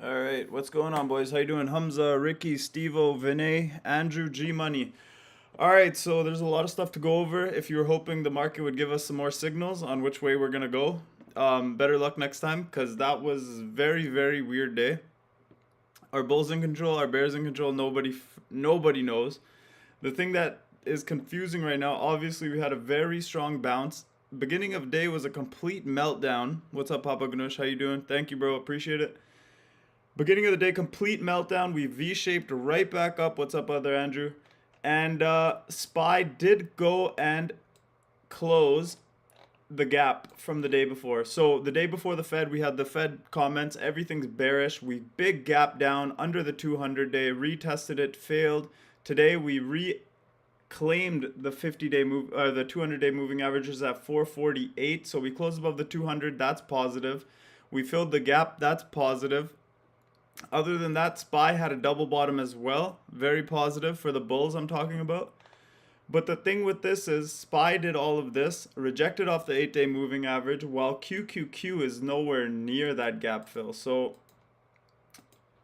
All right, what's going on, boys? How you doing? Hamza, Ricky, Stevo, Vinay, Andrew, G Money. All right, so there's a lot of stuff to go over. If you were hoping the market would give us some more signals on which way we're gonna go, better luck next time, because that was very, very weird day. Our bulls in control, our bears in control. Nobody knows. The thing that is confusing right now, obviously, we had a very strong bounce. Beginning of day was a complete meltdown. What's up, Papa Ganush? How you doing? Thank you, bro. Appreciate it. Beginning of the day, complete meltdown. We V-shaped right back up. What's up, other Andrew? And SPY did go and close the gap from the day before. So the day before the Fed, we had the Fed comments. Everything's bearish. We big gap down under the 200 day, retested it, failed. Today we reclaimed the 50-day move, the 200-day moving averages at 448. So we closed above the 200. That's positive. We filled the gap. That's positive. Other than that, SPY had a double bottom as well. Very positive for the bulls I'm talking about. But the thing with this is SPY did all of this, rejected off the 8-day moving average, while QQQ is nowhere near that gap fill. So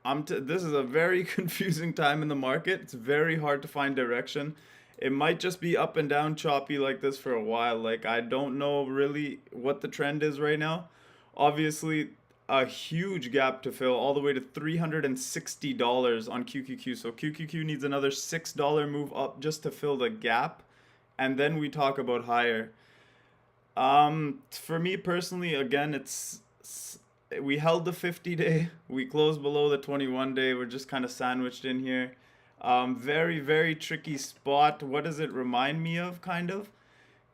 this is a very confusing time in the market. It's very hard to find direction. It might just be up and down choppy like this for a while. Like, I don't know really what the trend is right now. Obviously, a huge gap to fill all the way to $360 on QQQ. So QQQ needs another $6 move up just to fill the gap. And then we talk about higher. For me personally, again, we held the 50-day. We closed below the 21-day. We're just kind of sandwiched in here. Very, very tricky spot. What does it remind me of, kind of?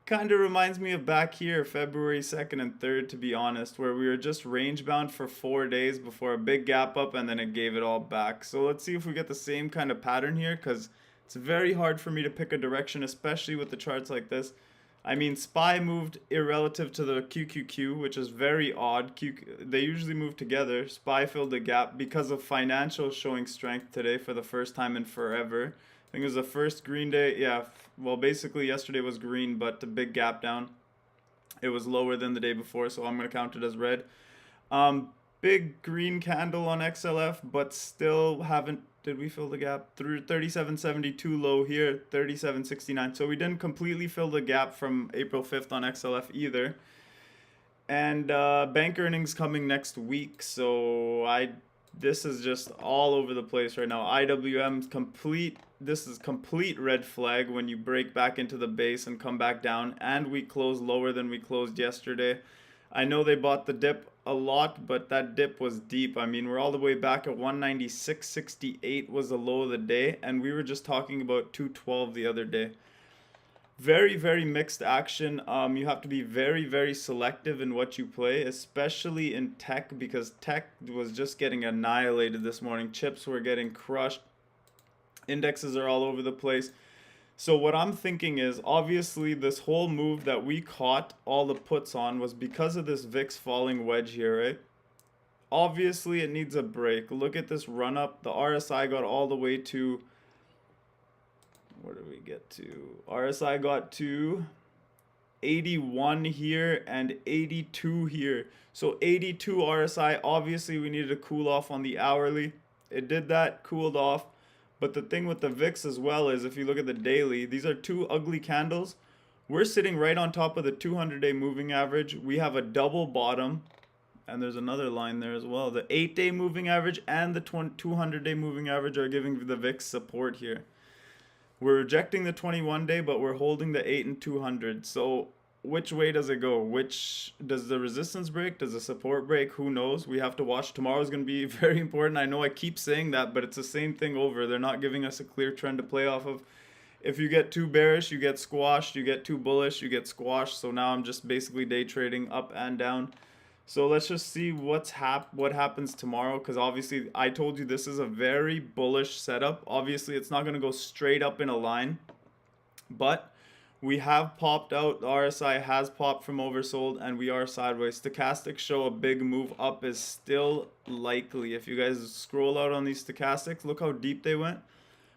Kind of reminds me of back here, February 2nd and 3rd, to be honest, where we were just range bound for 4 days before a big gap up and then it gave it all back. So let's see if we get the same kind of pattern here, because it's very hard for me to pick a direction, especially with the charts like this. I mean, SPY moved irrelative to the QQQ, which is very odd. They usually move together. SPY filled the gap because of financials showing strength today for the first time in forever. I think it was the first green day. Yeah, well, basically yesterday was green, but a big gap down. It was lower than the day before, so I'm going to count it as red. Big green candle on XLF, but still haven't. Did we fill the gap? Through 37.72 low here, 37.69. So we didn't completely fill the gap from April 5th on XLF either. And bank earnings coming next week, so this is just all over the place right now. IWM complete. This is complete red flag when you break back into the base and come back down, and we close lower than we closed yesterday. I know they bought the dip a lot, but that dip was deep. I mean, we're all the way back at 196.68 was the low of the day, and we were just talking about 212 the other day. Very, very mixed action. You have to be very, very selective in what you play, especially in tech, because tech was just getting annihilated this morning. Chips were getting crushed. Indexes are all over the place. So what I'm thinking is, obviously, this whole move that we caught all the puts on was because of this VIX falling wedge here, right? Obviously, it needs a break. Look at this run up. The RSI got all the way to, where did we get to? RSI got to 81 here and 82 here. So 82 RSI, obviously we needed to cool off on the hourly. It did that, cooled off. But the thing with the VIX as well is, if you look at the daily, these are two ugly candles. We're sitting right on top of the 200-day moving average. We have a double bottom, and there's another line there as well. The 8-day moving average and the 200-day moving average are giving the VIX support here. We're rejecting the 21-day, but we're holding the 8 and 200. So which way does it go? Which does the resistance break? Does the support break? Who knows? We have to watch. Tomorrow is going to be very important. I know I keep saying that, but it's the same thing over. They're not giving us a clear trend to play off of. If you get too bearish, you get squashed. You get too bullish, you get squashed. So now I'm just basically day trading up and down. So let's just see what happens tomorrow, because obviously I told you this is a very bullish setup. Obviously it's not going to go straight up in a line, but we have popped out. The RSI has popped from oversold, and we are sideways. Stochastics show a big move up is still likely. If you guys scroll out on these stochastics, look how deep they went.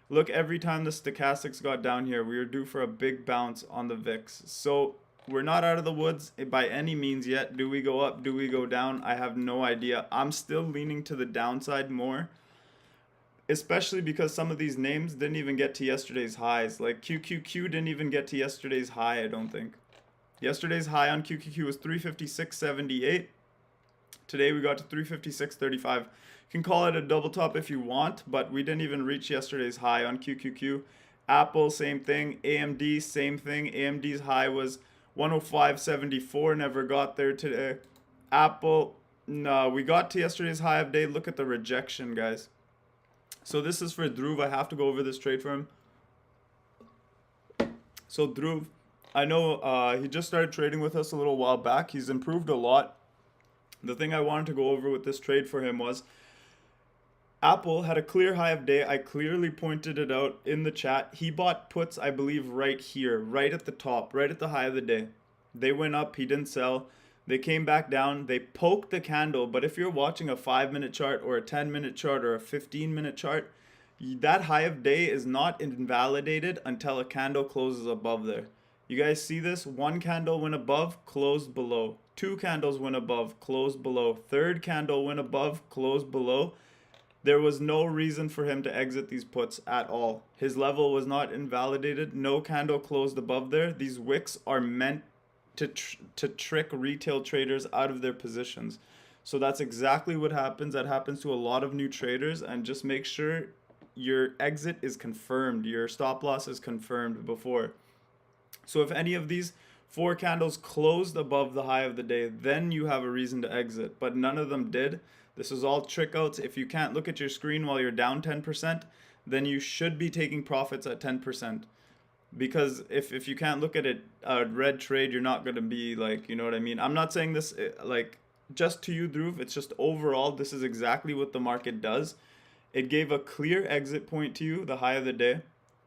Look, every time the stochastics got down here, we were due for a big bounce on the VIX. So we're not out of the woods by any means yet. Do we go up? Do we go down? I have no idea. I'm still leaning to the downside more, especially because some of these names didn't even get to yesterday's highs. Like QQQ didn't even get to yesterday's high, I don't think. Yesterday's high on QQQ was 356.78. Today we got to 356.35. You can call it a double top if you want, but we didn't even reach yesterday's high on QQQ. Apple, same thing. AMD, same thing. AMD's high was 105.74, never got there today. Apple, no, we got to yesterday's high of day. Look at the rejection, guys. So this is for Dhruv. I have to go over this trade for him. So Dhruv, I know he just started trading with us a little while back. He's improved a lot. The thing I wanted to go over with this trade for him was Apple had a clear high of day. I clearly pointed it out in the chat. He bought puts, I believe, right here, right at the top, right at the high of the day. They went up. He didn't sell. They came back down. They poked the candle. But if you're watching a 5-minute chart or a 10-minute chart or a 15-minute chart, that high of day is not invalidated until a candle closes above there. You guys see this? One candle went above, closed below. Two candles went above, closed below. Third candle went above, closed below. There was no reason for him to exit these puts at all. His level was not invalidated. No candle closed above there. These wicks are meant to trick retail traders out of their positions. So that's exactly what happens. That happens to a lot of new traders. And just make sure your exit is confirmed. Your stop loss is confirmed before. So if any of these 4 candles closed above the high of the day, then you have a reason to exit. But none of them did. This is all trick outs. If you can't look at your screen while you're down 10%, then you should be taking profits at 10%. Because if you can't look at it, a red trade, you're not going to be like, you know what I mean? I'm not saying this like just to you, Dhruv. It's just overall, this is exactly what the market does. It gave a clear exit point to you, the high of the day.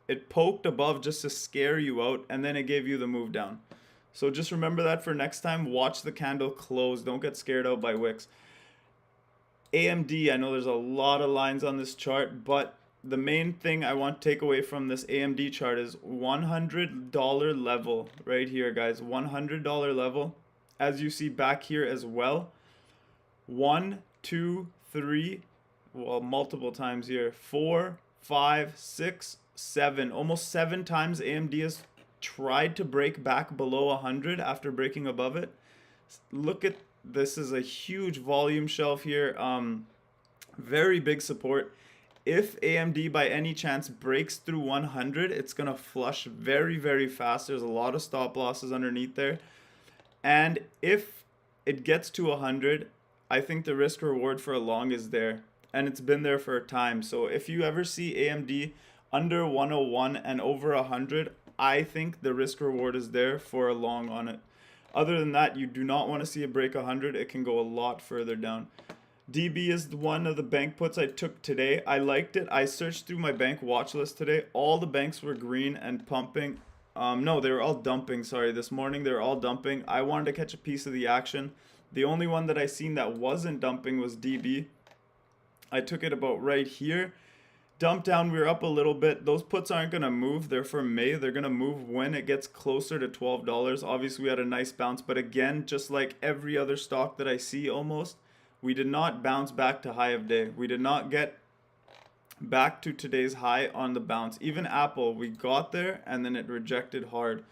It poked above just to scare you out, and then it gave you the move down. So just remember that for next time. Watch the candle close. Don't get scared out by wicks. AMD, I know there's a lot of lines on this chart, but the main thing I want to take away from this AMD chart is $100 level right here, guys. $100 level. As you see back here as well. 1, 2, 3, well, multiple times here. 4, 5, 6, 7. Almost 7 times AMD has tried to break back below 100 after breaking above it. Look at this, is a huge volume shelf here. Very big support. If AMD by any chance breaks through 100, it's gonna flush very, very fast. There's a lot of stop losses underneath there. And if it gets to 100, I think the risk reward for a long is there. And it's been there for a time. So if you ever see AMD under 101 and over 100, I think the risk reward is there for a long on it. Other than that, you do not want to see it break 100. It can go a lot further down. DB is one of the bank puts I took today. I liked it. I searched through my bank watch list today. All the banks were green and pumping. No, they were all dumping. Sorry, this morning they were all dumping. I wanted to catch a piece of the action. The only one that I seen that wasn't dumping was DB. I took it about right here. Dump down, we were up a little bit. Those puts aren't going to move. They're for May. They're going to move when it gets closer to $12. Obviously, we had a nice bounce. But again, just like every other stock that I see almost, we did not bounce back to high of day. We did not get back to today's high on the bounce. Even Apple, we got there and then it rejected hard.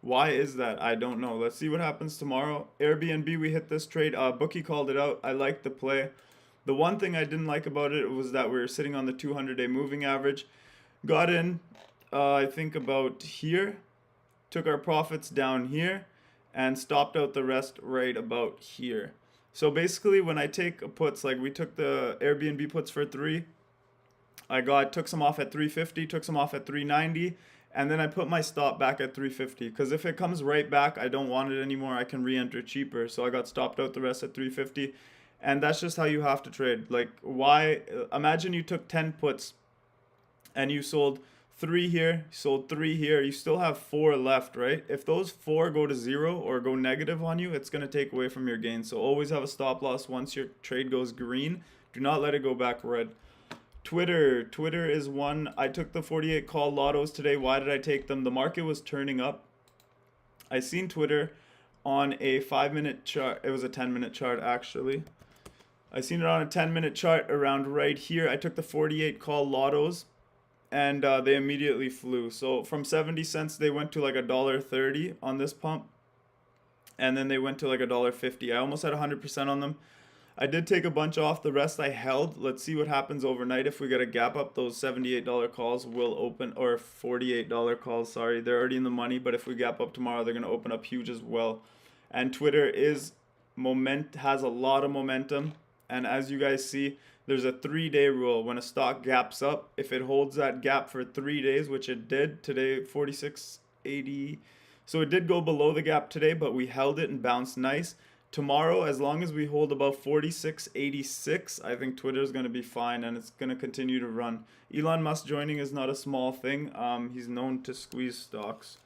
Why is that? I don't know. Let's see what happens tomorrow. Airbnb, we hit this trade. Bookie called it out. I like the play. The one thing I didn't like about it was that we were sitting on the 200-day moving average. Got in, I think about here. Took our profits down here. And stopped out the rest right about here. So basically when I take puts, like we took the Airbnb puts for 3. Took some off at 350, took some off at 390. And then I put my stop back at 350. Because if it comes right back, I don't want it anymore. I can re-enter cheaper. So I got stopped out the rest at 350. And that's just how you have to trade. Like, why? Imagine you took 10 puts and you sold 3 here, sold 3 here. You still have 4 left, right? If those 4 go to 0 or go negative on you, it's going to take away from your gain. So always have a stop loss once your trade goes green. Do not let it go back red. Twitter is one. I took the 48 call lottos today. Why did I take them? The market was turning up. I seen Twitter on a 5-minute chart. It was a 10-minute chart actually. I seen it on a 10-minute chart around right here. I took the 48 call lottos and they immediately flew. So from 70 cents they went to like $1.30 on this pump, and then they went to like $1.50. I almost had 100% on them. I did take a bunch off. The rest I held. Let's see what happens overnight. If we get a gap up, those $78 calls will open, or $48 calls, sorry. They're already in the money, but if we gap up tomorrow, they're going to open up huge as well. And Twitter has a lot of momentum. And as you guys see, there's a 3-day rule. When a stock gaps up, if it holds that gap for 3 days, which it did today, 46.80. So it did go below the gap today, but we held it and bounced nice. Tomorrow, as long as we hold above 46.86, I think Twitter is going to be fine, and it's going to continue to run. Elon Musk joining is not a small thing. He's known to squeeze stocks.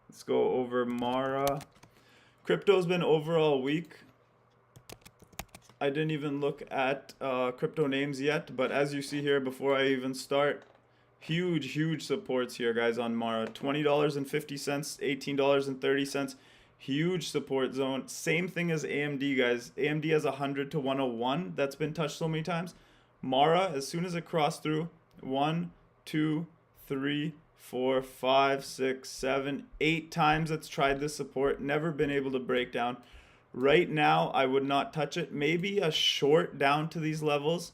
Let's go over Mara. Crypto's been overall weak. I didn't even look at crypto names yet, but as you see here, before I even start, huge supports here, guys, on Mara. $20.50, $18.30. Huge support zone. Same thing as AMD, guys. AMD has 100 to 101. That's been touched so many times. Mara, as soon as it crossed through, 1, 2, 3, 4, 5, 6, 7, 8 times it's tried this support. Never been able to break down. Right now, I would not touch it. Maybe a short down to these levels.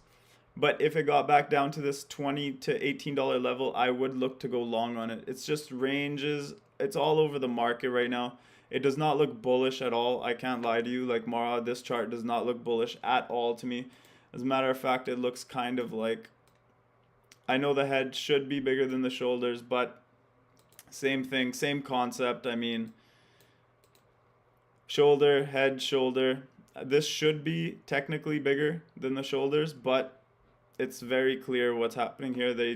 But if it got back down to this $20 to $18 level, I would look to go long on it. It's just ranges. It's all over the market right now. It does not look bullish at all. I can't lie to you. Like Mara, this chart does not look bullish at all to me. As a matter of fact, it looks kind of like, I know the head should be bigger than the shoulders, but same thing, same concept. I mean, shoulder, head, shoulder. This should be technically bigger than the shoulders, but it's very clear what's happening here. They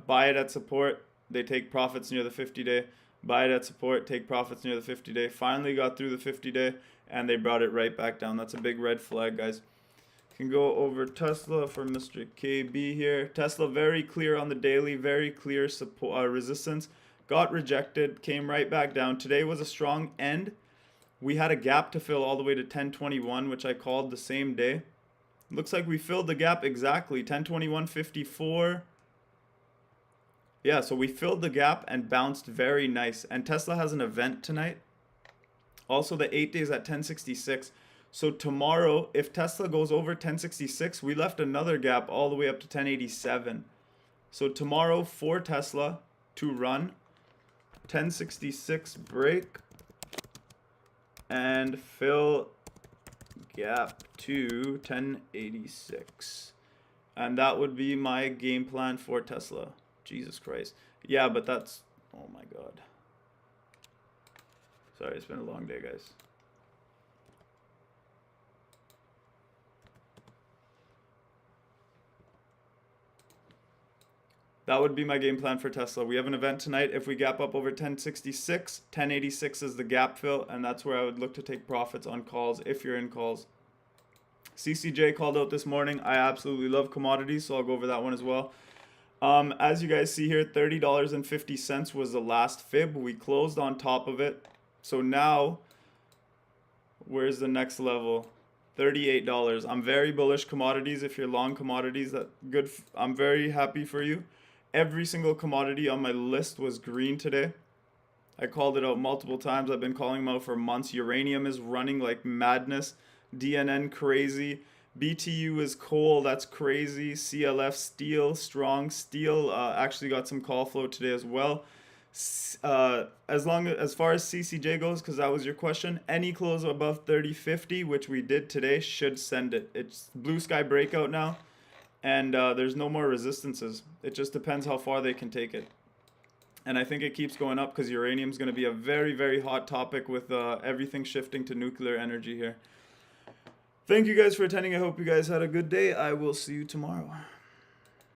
buy it at support. They take profits near the 50-day. Buy it at support, take profits near the 50-day. Finally got through the 50-day, and they brought it right back down. That's a big red flag, guys. Can go over Tesla for Mr. KB here. Tesla very clear on the daily, very clear support, resistance. Got rejected, came right back down. Today was a strong end. We had a gap to fill all the way to 1021, which I called the same day. Looks like we filled the gap exactly, 1021.54. Yeah, so we filled the gap and bounced very nice. And Tesla has an event tonight. Also, the 8 days at 1066. So tomorrow, if Tesla goes over 1066, we left another gap all the way up to 1087. So tomorrow for Tesla to run, 1066 break and fill gap to 1086. And that would be my game plan for Tesla. Jesus Christ. Yeah, but that's, oh my God. Sorry, it's been a long day, guys. That would be my game plan for Tesla. We have an event tonight. If we gap up over 1066, 1086 is the gap fill, and that's where I would look to take profits on calls if you're in calls. CCJ called out this morning. I absolutely love commodities, so I'll go over that one as well. As you guys see here, $30.50 was the last fib. We closed on top of it. So now, where's the next level? $38. I'm very bullish commodities. If you're long commodities, I'm very happy for you. Every single commodity on my list was green today. I called it out multiple times. I've been calling them out for months. Uranium is running like madness. DNN crazy. BTU is coal, that's crazy. CLF steel, strong steel, actually got some call flow today as well. As far as CCJ goes, because that was your question, any close above 30.50, which we did today, should send it. It's blue sky breakout now, and there's no more resistances. It just depends how far they can take it. And I think it keeps going up because uranium is going to be a very, very hot topic with everything shifting to nuclear energy here. Thank you guys for attending. I hope you guys had a good day. I will see you tomorrow.